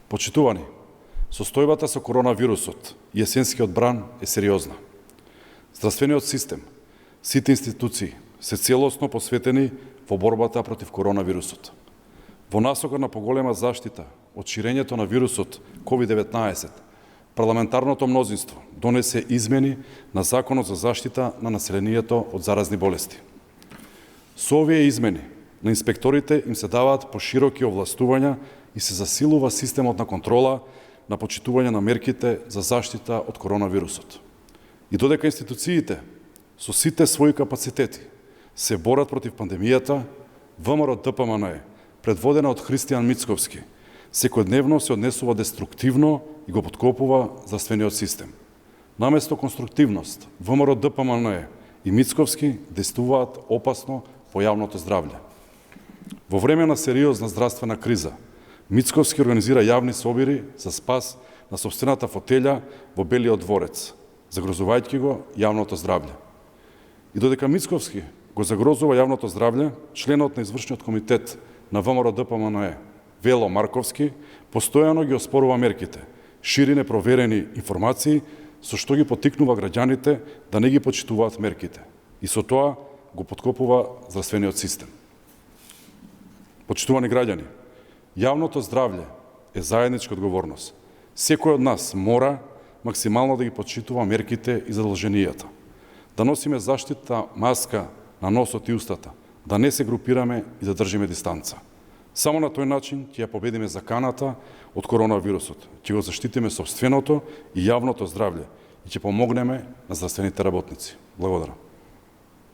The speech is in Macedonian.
Почитувани, состојбата со коронавирусот и есенскиот бран е сериозна. Здравствениот систем, сите институции се целосно посветени во борбата против коронавирусот. Во насока на поголема заштита од ширењето на вирусот COVID-19, парламентарното мнозинство донесе измени на Законот за заштита на населението од заразни болести. Со овие измени на инспекторите им се даваат пошироки овластувања и се засилува системот на контрола на почитување на мерките за заштита од коронавирусот. И додека институциите со сите своји капацитети се борат против пандемијата, ВМРО ДПМНЕ, предводена од Христијан Мицковски, секојдневно се однесува деструктивно и го поткопува здравствениот систем. Наместо конструктивност, ВМРО ДПМНЕ и Мицковски действуваат опасно по јавното здравје. Во време на сериозна здравствена криза, Мицковски организира јавни собири за спас на сопствената фотелја во Белиот дворец, загрозувајќи го јавното здравје. И додека Мицковски го загрозува јавното здравје, членот на извршниот комитет на ВМРО ДПМНЕ Вело Марковски постојано ги оспорува мерките, шири непроверени информации, со што ги поттикнува граѓаните да не ги почитуваат мерките и со тоа го поткопува здравствениот систем. Почитувани граѓани, јавното здравје е заедничка одговорност. Секој од нас мора максимално да ги почитува мерките и задолженијата. Да носиме заштитна маска на носот и устата, да не се групираме и да држиме дистанца. Само на тој начин ќе ја победиме заканата од коронавирусот, ќе го заштитиме сопственото и јавното здравје и ќе помогнеме на здравствените работници. Благодарам.